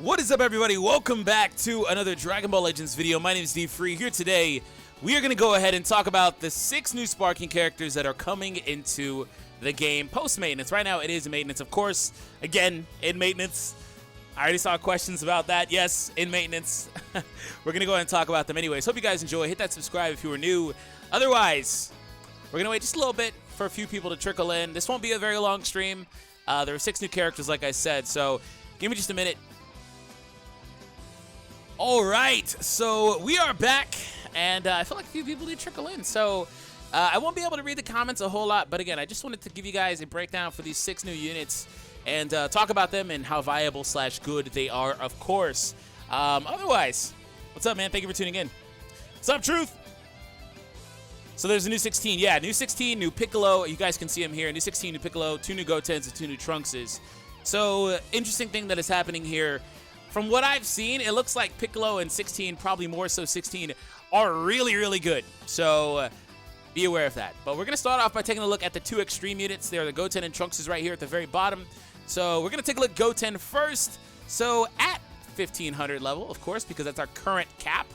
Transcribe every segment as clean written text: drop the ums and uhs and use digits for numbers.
What is up, everybody? Welcome back to another Dragon Ball Legends video. My name is DFree. Here today, we are going to go ahead and talk about the 6 new sparking characters that are coming into the game post-maintenance. Right now, it is maintenance, of course. Again, in maintenance. I already saw questions about that. Yes, in maintenance. We're going to go ahead and talk about them anyways. Hope you guys enjoy. Hit that subscribe if you are new. Otherwise, we're going to wait just a little bit for a few people to trickle in. This won't be a very long stream. There are 6 new characters, like I said, so give me just a minute. All right, so we are back, and I feel like a few people did trickle in, so I won't be able to read the comments a whole lot, but again, I just wanted to give you guys a breakdown for these 6 new units and talk about them and how viable / good they are, of course. Otherwise, what's up, man? Thank you for tuning in. What's up, Truth? So there's a new 16. Yeah, new 16, new Piccolo. You guys can see him here. New 16, new Piccolo, 2 new Gotens, and 2 new Trunkses. So interesting thing that is happening here. From what I've seen, it looks like Piccolo and 16, probably more so 16, are really, really good. So be aware of that. But we're going to start off by taking a look at the 2 extreme units. They're the Goten and Trunkses right here at the very bottom. So we're going to take a look at Goten first. So at 1500 level, of course, because that's our current cap.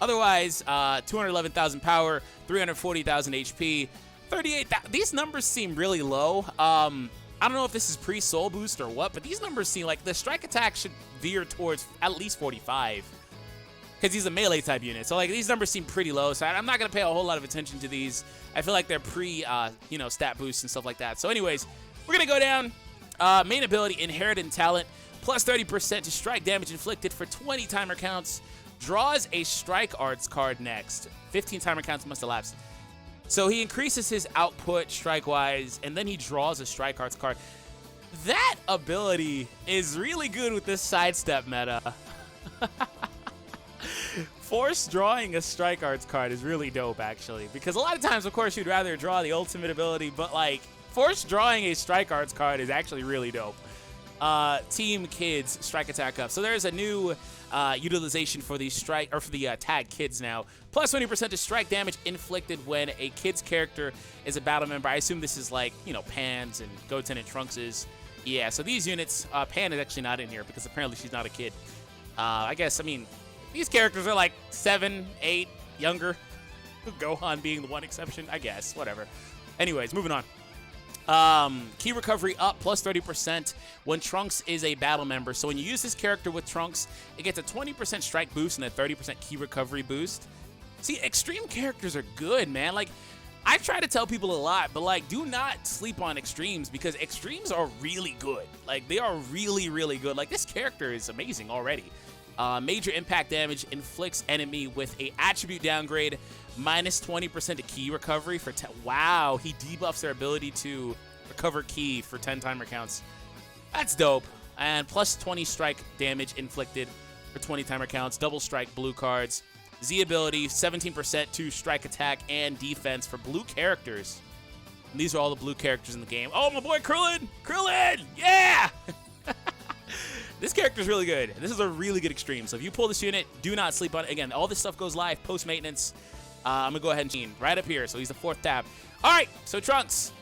Otherwise, 211,000 power, 340,000 HP, 38,000. These numbers seem really low. I don't know if this is pre-soul boost or what, but these numbers seem like the strike attack should veer towards at least 45. Because he's a melee type unit. So like these numbers seem pretty low. So I'm not going to pay a whole lot of attention to these. I feel like they're stat boosts and stuff like that. So anyways, we're going to go down. Main ability, Inherited Talent. Plus 30% to strike damage inflicted for 20 timer counts. Draws a Strike Arts card next. 15 timer counts must elapse. So he increases his output strike-wise, and then he draws a Strike Arts card. That ability is really good with this sidestep meta. Force drawing a Strike Arts card is really dope, actually. Because a lot of times, of course, you'd rather draw the ultimate ability, but, like, force drawing a Strike Arts card is actually really dope. Team Kids Strike Attack up. So there's a new utilization for the tag kids now. Plus 20% to strike damage inflicted when a kid's character is a battle member. I assume this is like, Pan's and Goten and Trunks'. Yeah, so these units, Pan is actually not in here because apparently she's not a kid. These characters are like 7, 8, younger. Gohan being the one exception, I guess. Whatever. Anyways, moving on. Key recovery up plus 30% when Trunks is a battle member. So when you use this character with Trunks, it gets a 20% strike boost and a 30% key recovery boost. See, extreme characters are good, man. Like, I try to tell people a lot, but like, do not sleep on extremes because extremes are really good. Like, they are really, really good. Like, this character is amazing already. Major impact damage inflicts enemy with a attribute downgrade, minus 20% to key recovery for 10. Wow, he debuffs their ability to recover key for 10 timer counts. That's dope. And plus 20 strike damage inflicted for 20 timer counts. Double strike blue cards. Z ability, 17% to strike attack and defense for blue characters. And these are all the blue characters in the game. Oh, my boy Krillin! Krillin! Yeah! This character is really good. This is a really good extreme. So if you pull this unit, do not sleep on it. Again, all this stuff goes live post-maintenance. I'm going to go ahead and change right up here. So he's the 4th tab. All right, so Trunks.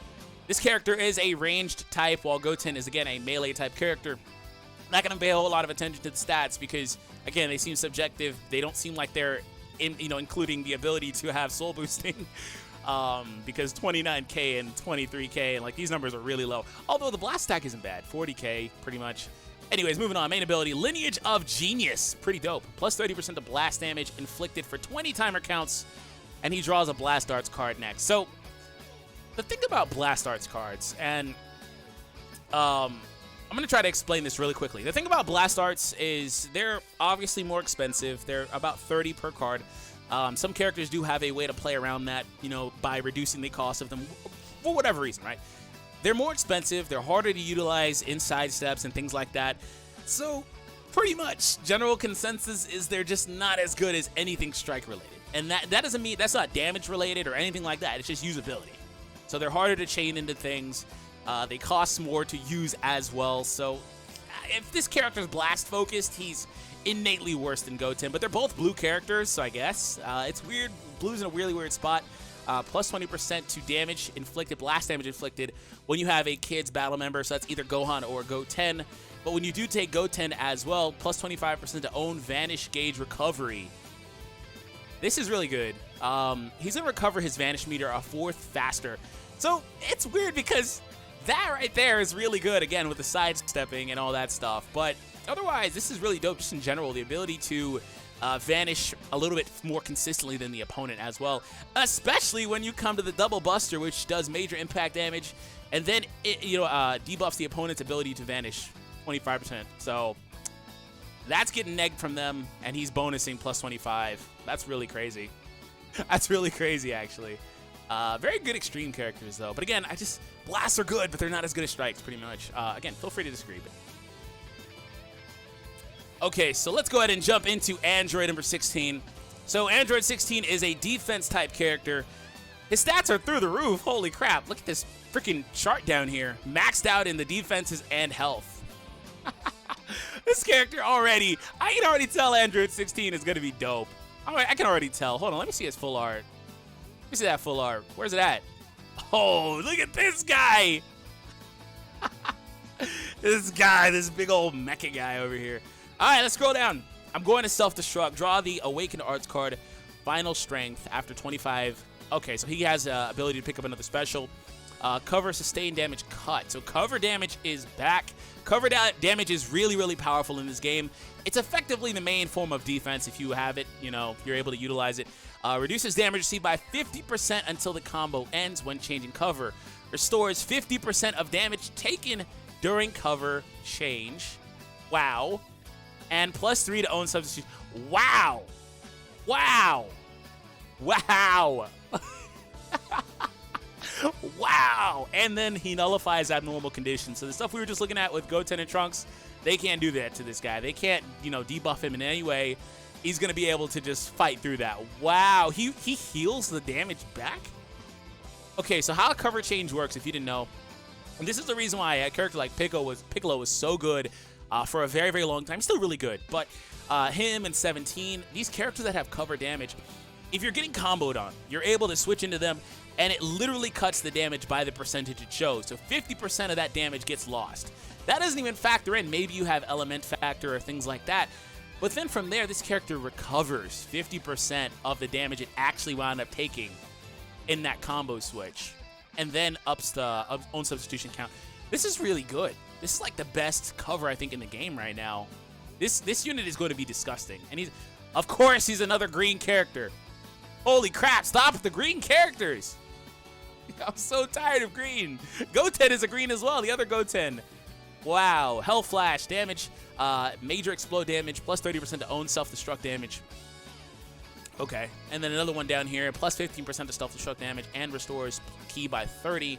This character is a ranged type, while Goten is, again, a melee type character. Not going to pay a whole lot of attention to the stats because, again, they seem subjective. They don't seem like they're, including the ability to have soul boosting. Because 29k and 23k, and like these numbers are really low. Although the blast stack isn't bad, 40k pretty much. Anyways, moving on. Main ability, Lineage of Genius. Pretty dope. Plus 30% to blast damage inflicted for 20 timer counts, and he draws a Blast Arts card next. So the thing about Blast Arts cards, and I'm going to try to explain this really quickly. The thing about Blast Arts is they're obviously more expensive. They're about 30 per card. Some characters do have a way to play around that, by reducing the cost of them for whatever reason, right? They're more expensive. They're harder to utilize in side steps and things like that. So pretty much general consensus is they're just not as good as anything strike related. And that doesn't mean that's not damage related or anything like that. It's just usability. So they're harder to chain into things. They cost more to use as well. So if this character's blast focused, he's innately worse than Goten. But they're both blue characters, so I guess. It's weird. Blue's in a really weird spot. Plus 20% to damage inflicted, blast damage inflicted when you have a kid's battle member. So that's either Gohan or Goten. But when you do take Goten as well, plus 25% to own Vanish Gauge Recovery. This is really good. He's going to recover his Vanish meter a fourth faster. So it's weird because that right there is really good, again, with the sidestepping and all that stuff. But otherwise, this is really dope just in general. The ability to vanish a little bit more consistently than the opponent as well. Especially when you come to the Double Buster, which does major impact damage. And then it debuffs the opponent's ability to vanish 25%. So that's getting negged from them, and he's bonusing plus 25. That's really crazy. That's really crazy, actually. Very good extreme characters, though. But again, blasts are good, but they're not as good as strikes, pretty much. Again, feel free to disagree. But okay, so let's go ahead and jump into Android number 16. So Android 16 is a defense-type character. His stats are through the roof. Holy crap. Look at this freaking chart down here. Maxed out in the defenses and health. This character already, I can already tell Android 16 is going to be dope. I can already tell. Hold on, let me see his full art. Let me see that full art. Where's it at? Oh, look at this guy. This guy, this big old mecha guy over here. All right, let's scroll down. I'm going to self-destruct. Draw the Awakened Arts card. Final Strength after 25. Okay, so he has the ability to pick up another special. Cover Sustained Damage Cut. So cover damage is back. Cover damage is really, really powerful in this game. It's effectively the main form of defense if you have it, if you're able to utilize it. Reduces damage received by 50% until the combo ends when changing cover. Restores 50% of damage taken during cover change. Wow. And plus 3 to own substitution. Wow. Wow. Wow. Wow. And then he nullifies abnormal conditions. So the stuff we were just looking at with Goten and Trunks, they can't do that to this guy. They can't, debuff him in any way. He's going to be able to just fight through that. Wow. He heals the damage back? Okay, so how cover change works, if you didn't know, and this is the reason why a character like Piccolo was so good for a very, very long time. Still really good, but him and 17, these characters that have cover damage, if you're getting comboed on, you're able to switch into them, and it literally cuts the damage by the percentage it shows. So 50% of that damage gets lost. That doesn't even factor in. Maybe you have element factor or things like that. But then from there, this character recovers 50% of the damage it actually wound up taking in that combo switch, and then ups the own substitution count. This is really good. This is like the best cover, I think, in the game right now. This unit is going to be disgusting. And of course, he's another green character. Holy crap, stop with the green characters. I'm so tired of green. Goten is a green as well, the other Goten. Wow, Hell Flash, damage, major explode damage, plus 30% to own self-destruct damage. Okay, and then another one down here, plus 15% to self-destruct damage and restores ki by 30.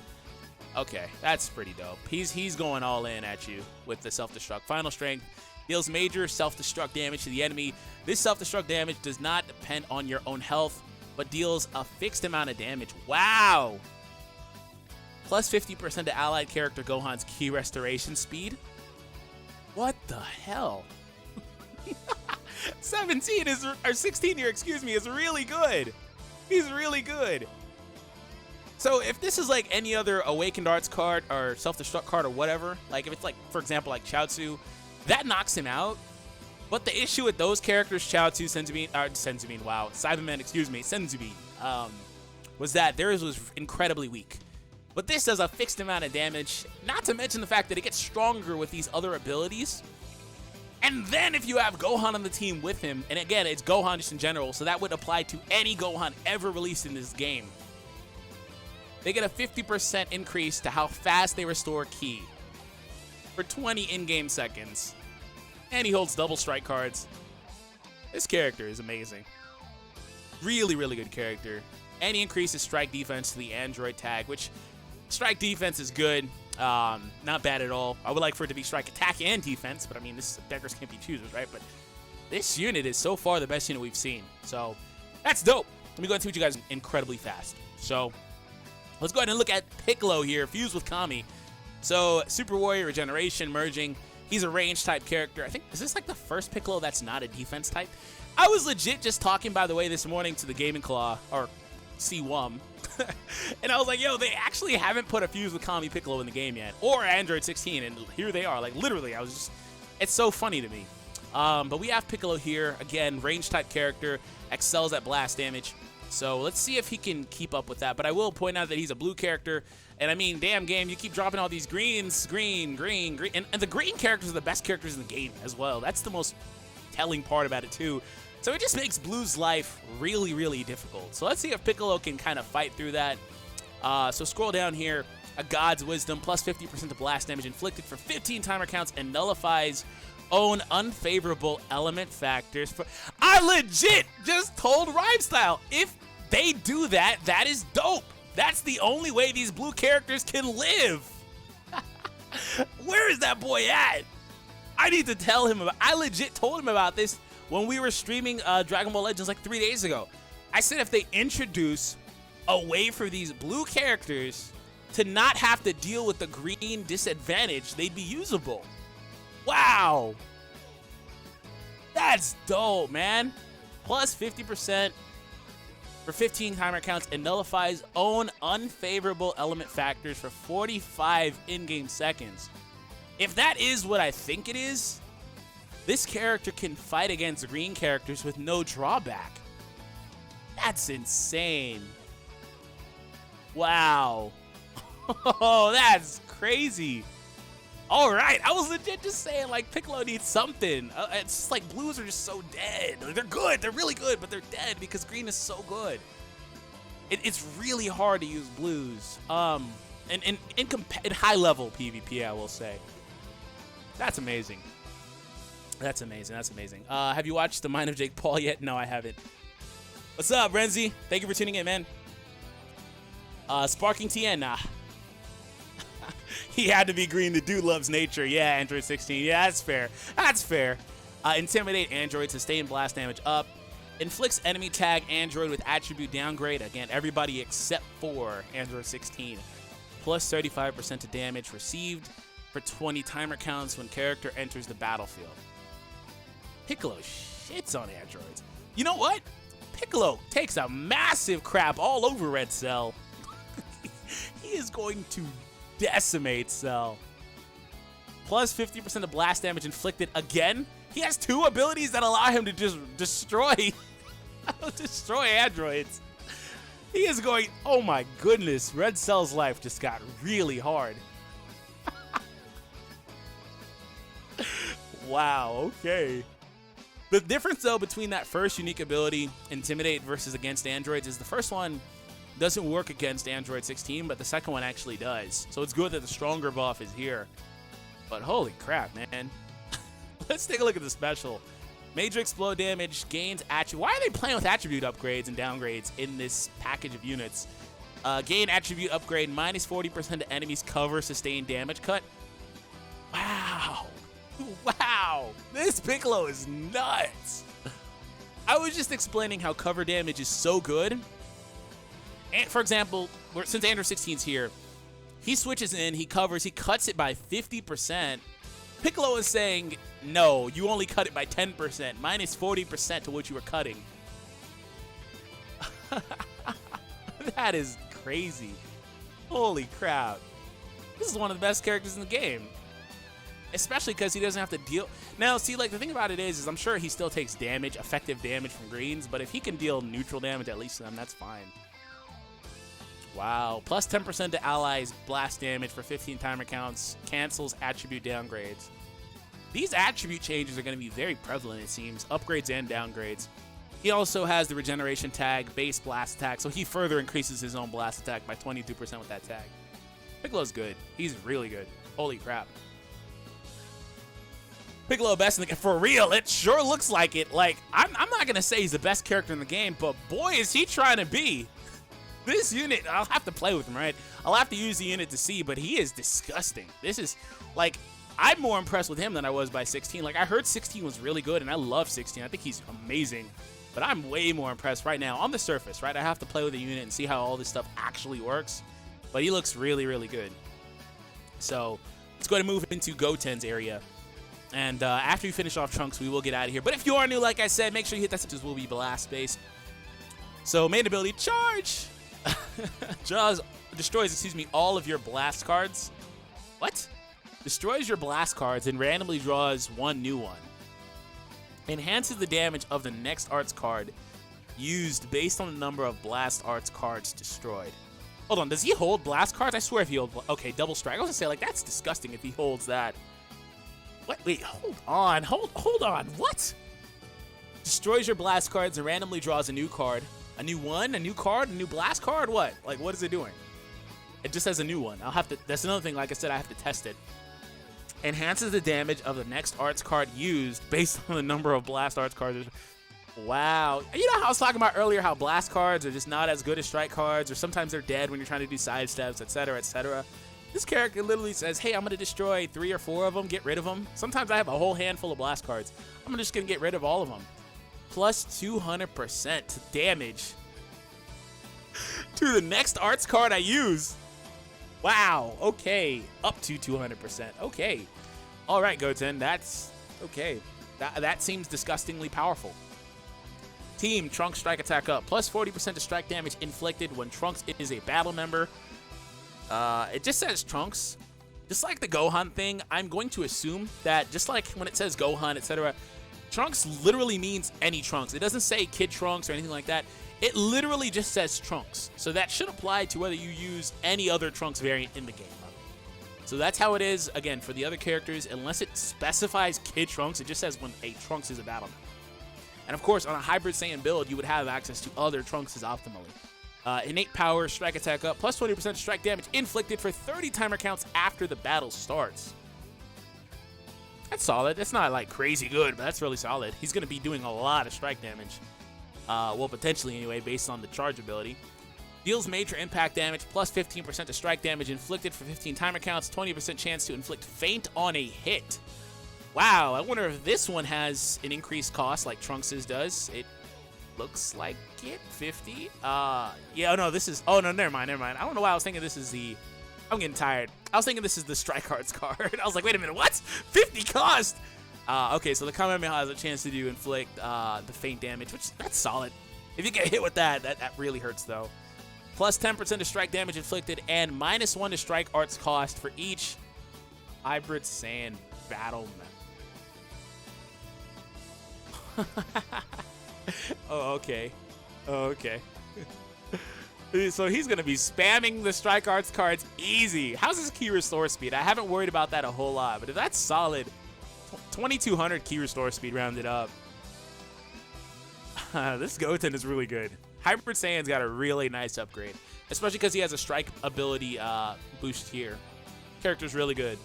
Okay, that's pretty dope. He's going all in at you with the self-destruct. Final Strength deals major self-destruct damage to the enemy. This self-destruct damage does not depend on your own health, but deals a fixed amount of damage. Wow! Plus 50% to allied character Gohan's ki restoration speed. What the hell? 16 here, is really good. He's really good. So if this is like any other Awakened Arts card or self-destruct card or whatever, like if it's like, for example, like Chaozu, that knocks him out. But the issue with those characters, Chaozu, Senzubin, was that theirs was incredibly weak. But this does a fixed amount of damage, not to mention the fact that it gets stronger with these other abilities. And then if you have Gohan on the team with him, and again, it's Gohan just in general, so that would apply to any Gohan ever released in this game. They get a 50% increase to how fast they restore ki for 20 in-game seconds. And he holds double strike cards. This character is amazing. Really, really good character. And he increases strike defense to the Android tag, which strike defense is good. Not bad at all. I would like for it to be strike attack and defense, but I mean, beggars can't be choosers, right? But this unit is so far the best unit we've seen. So that's dope. Let me go ahead and teach you guys incredibly fast. So let's go ahead and look at Piccolo here, fused with Kami. So Super Warrior Regeneration merging. He's a range type character. I think, is this like the first Piccolo that's not a defense type? I was legit just talking, by the way, this morning to the Gaming Claw, or C1, And I was like, yo, they actually haven't put a fuse with Kami Piccolo in the game yet, or Android 16, and here they are. Like, literally, I was just, it's so funny to me. But we have Piccolo here. Again, range-type character, excels at blast damage. So let's see if he can keep up with that. But I will point out that he's a blue character. And I mean, damn game, you keep dropping all these greens, green. And the green characters are the best characters in the game as well. That's the most telling part about it too. So it just makes Blue's life really, really difficult. So let's see if Piccolo can kind of fight through that. So scroll down here. A God's Wisdom, plus 50% of blast damage inflicted for 15 timer counts and nullifies own unfavorable element factors. I legit just told Rhyme Style, if they do that, that is dope. That's the only way these blue characters can live. Where is that boy at? I need to tell him about. I legit told him about this when we were streaming Dragon Ball Legends like 3 days ago. I said if they introduce a way for these blue characters to not have to deal with the green disadvantage, they'd be usable. Wow. That's dope, man. Plus 50% for 15 timer counts and nullifies own unfavorable element factors for 45 in-game seconds. If that is what I think it is, this character can fight against green characters with no drawback. That's insane. Wow. Oh, that's crazy. All right, I was legit just saying, like, Piccolo needs something. It's just like blues are just so dead. They're good, they're really good, but they're dead because green is so good. It's really hard to use blues. In high-level PvP, I will say. That's amazing. That's amazing, that's amazing. Have you watched The Mind of Jake Paul yet? No, I haven't. What's up, Renzi? Thank you for tuning in, man. Sparking TN, nah. He had to be green. The dude loves nature. Yeah, Android 16. Yeah, that's fair. That's fair. Intimidate Android. Sustain blast damage up. Inflicts enemy tag Android with attribute downgrade. Again, everybody except for Android 16. Plus 35% to damage received for 20 timer counts when character enters the battlefield. Piccolo shits on androids. You know what? Piccolo takes a massive crap all over Red Cell. He is going to decimate Cell. Plus 50% of blast damage inflicted again. He has 2 abilities that allow him to just destroy androids. He is going, oh my goodness, Red Cell's life just got really hard. Wow, okay. The difference though between that first unique ability, Intimidate versus against androids, is the first one doesn't work against Android 16, but the second one actually does. So it's good that the stronger buff is here. But holy crap, man. Let's take a look at the special. Major explode damage, gains attribute. Why are they playing with attribute upgrades and downgrades in this package of units? Gain attribute upgrade, minus 40% to enemies cover, sustained damage cut. Wow. Wow. This Piccolo is nuts. I was just explaining how cover damage is so good. And for example, since Android 16's here, he switches in, he covers, he cuts it by 50%. Piccolo is saying, no, you only cut it by 10%, minus 40% to what you were cutting. That is crazy. Holy crap. This is one of the best characters in the game. Especially because he doesn't have to deal. Now, see, like, the thing about it is I'm sure he still takes damage, effective damage from greens, but if he can deal neutral damage at least to them, that's fine. Wow. Plus 10% to allies, blast damage for 15 timer counts, cancels attribute downgrades. These attribute changes are going to be very prevalent, it seems. Upgrades and downgrades. He also has the regeneration tag, base blast attack, so he further increases his own blast attack by 22% with that tag. Piccolo's good. He's really good. Holy crap. Piccolo best in the, for real, it sure looks like it. Like, I'm not going to say he's the best character in the game, but boy, is he trying to be. This unit, I'll have to play with him, right? I'll have to use the unit to see, but he is disgusting. This is, like, I'm more impressed with him than I was by 16. Like, I heard 16 was really good, and I love 16. I think he's amazing. But I'm way more impressed right now on the surface, right? I have to play with the unit and see how all this stuff actually works. But he looks really, really good. So, let's go ahead and move into Goten's area. And after we finish off Trunks, we will get out of here. But if you are new, like I said, make sure you hit that subscribe. Will be blast space. So, main ability, charge. Destroys, excuse me, all of your blast cards. What? Destroys your blast cards and randomly draws one new one. Enhances the damage of the next arts card used based on the number of blast arts cards destroyed. Hold on, does he hold blast cards? I swear if he holds... Okay, double strike. I was gonna say, like, that's disgusting if he holds that. What? Wait, hold on. Hold on. What? Destroys your blast cards and randomly draws a new card. A new one? A new card? A new blast card? What? Like, what is it doing? It just has a new one. I'll have to... That's another thing, like I said, I have to test it. Enhances the damage of the next arts card used based on the number of blast arts cards. Wow. You know how I was talking about earlier how blast cards are just not as good as strike cards, or sometimes they're dead when you're trying to do side steps, etc., etc. This character literally says, hey, I'm going to destroy 3 or 4 of them, get rid of them. Sometimes I have a whole handful of blast cards. I'm just going to get rid of all of them. Plus 200% damage to the next arts card I use. Wow. Okay. Up to 200%. Okay. All right, Goten. That's okay. That seems disgustingly powerful. Team, Trunks strike attack up. Plus 40% to strike damage inflicted when Trunks is a battle member. It just says Trunks. Just like the Gohan thing, I'm going to assume that just like when it says Gohan, etc., Trunks literally means any Trunks. It doesn't say Kid Trunks or anything like that. It literally just says Trunks. So that should apply to whether you use any other Trunks variant in the game. So that's how it is, again, for the other characters. Unless it specifies Kid Trunks, it just says when a Trunks is a battle member. And of course, on a Hybrid Saiyan build, you would have access to other Trunkses optimally. Innate power, strike attack up, plus 20% strike damage inflicted for 30 timer counts after the battle starts. That's solid. That's not like crazy good, but that's really solid. He's going to be doing a lot of strike damage. Well, potentially anyway, based on the charge ability. Deals major impact damage, plus 15% to strike damage inflicted for 15 timer counts, 20% chance to inflict feint on a hit. Wow, I wonder if this one has an increased cost like Trunks' does. It looks like it, 50. Yeah, oh no, this is, oh no, never mind. I don't know why I was thinking this is the, I'm getting tired. I was thinking this is the strike arts card. I was like, wait a minute, what? 50 cost? Okay, so the Kamehameha has a chance to do inflict the feint damage, which that's solid. If you get hit with that really hurts though. Plus 10% to strike damage inflicted and minus 1 to strike arts cost for each Hybrid Saiyan battle member. Oh, okay. Oh, okay. So he's going to be spamming the strike arts cards easy. How's his key restore speed? I haven't worried about that a whole lot, but if that's solid, 2200 key restore speed rounded up. This Goten is really good. Hybrid Saiyan's got a really nice upgrade, especially because he has a strike ability boost here. Character's really good.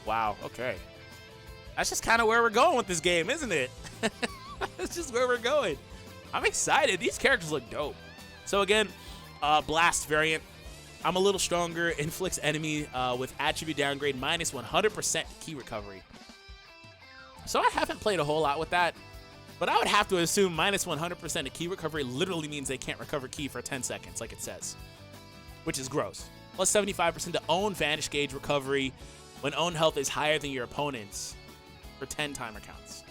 Wow, okay. That's just kind of where we're going with this game, isn't it? That's just where we're going. I'm excited. These characters look dope. So again, Blast variant. I'm a little stronger. Inflicts enemy with attribute downgrade minus 100% key recovery. So I haven't played a whole lot with that. But I would have to assume minus 100% of key recovery literally means they can't recover key for 10 seconds, like it says. Which is gross. Plus 75% to own Vanish Gauge recovery when own health is higher than your opponent's for 10 timer counts.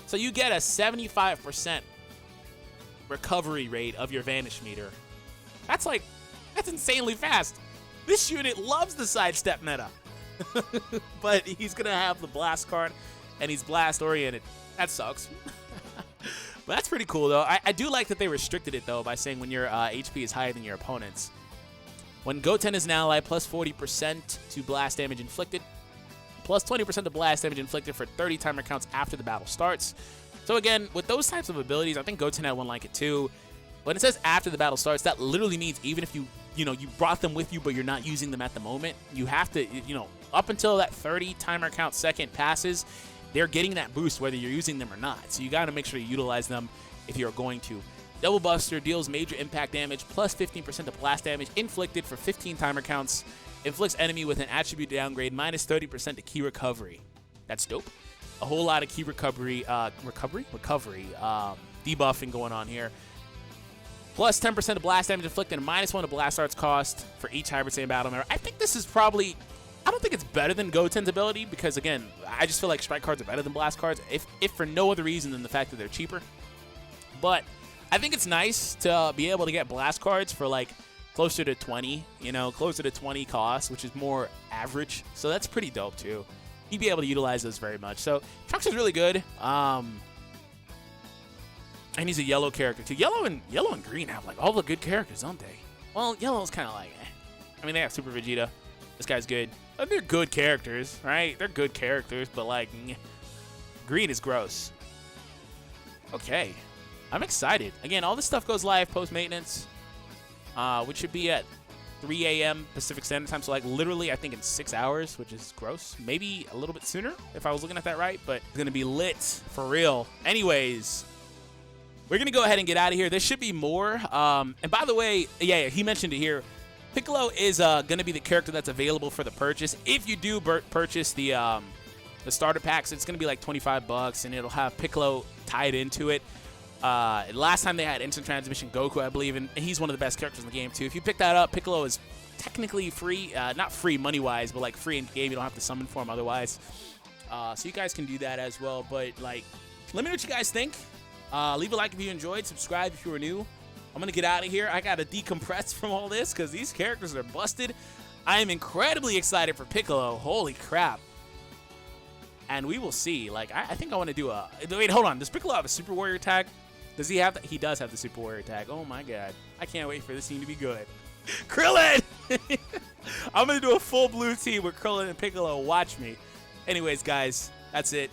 So you get a 75% recovery rate of your Vanish meter. That's insanely fast. This unit loves the sidestep meta. But he's going to have the blast card, and he's blast oriented. That sucks. But that's pretty cool, though. I do like that they restricted it, though, by saying when your HP is higher than your opponent's. When Goten is an ally, plus 40% to blast damage inflicted, plus 20% to blast damage inflicted for 30 timer counts after the battle starts. So again, with those types of abilities, I think Goten had one like it too. When it says after the battle starts, that literally means even if you brought them with you, but you're not using them at the moment, you have to, up until that 30 timer count second passes, they're getting that boost whether you're using them or not. So you got to make sure you utilize them if you're going to. Double Buster deals major impact damage, plus 15% to blast damage inflicted for 15 timer counts. Inflicts enemy with an attribute downgrade, minus 30% to key recovery. That's dope. A whole lot of key recovery, debuffing going on here. Plus 10% to blast damage inflicted and minus 1 to blast arts cost for each Hybrid Saiyan battle member. I think this is probably, I don't think it's better than Goten's ability because, again, I just feel like strike cards are better than blast cards, if for no other reason than the fact that they're cheaper. But I think it's nice to be able to get blast cards for like closer to 20, closer to 20 cost, which is more average. So that's pretty dope too. You'd be able to utilize those very much. So Trunks is really good. And he's a yellow character too. Yellow and green have like all the good characters, don't they? Well, yellow's kind of like, I mean, they have Super Vegeta. This guy's good. They're good characters, right? They're good characters, but like, green is gross. Okay. I'm excited. Again, all this stuff goes live post-maintenance, which should be at 3 a.m. Pacific Standard Time. So, like, literally, I think in 6 hours, which is gross. Maybe a little bit sooner, if I was looking at that right. But it's going to be lit for real. Anyways, we're going to go ahead and get out of here. There should be more. And by the way, yeah, he mentioned it here. Piccolo is going to be the character that's available for the purchase. If you do purchase the starter packs, it's going to be like $25, and it'll have Piccolo tied into it. Last time they had instant transmission Goku, I believe, and he's one of the best characters in the game too. If you pick that up, Piccolo is technically free, not free money-wise, but like free in game. You don't have to summon for him otherwise. So you guys can do that as well. But like, let me know what you guys think. Leave a like if you enjoyed. Subscribe if you were new. I'm gonna get out of here. I gotta decompress from all this because these characters are busted. I am incredibly excited for Piccolo. Holy crap. And we will see. Like, I think I want to do a... Wait, hold on. Does Piccolo have a Super Warrior tag? Does he have that? He does have the Super Warrior tag. Oh, my God. I can't wait for this team to be good. Krillin! I'm going to do a full blue team with Krillin and Piccolo. Watch me. Anyways, guys, that's it.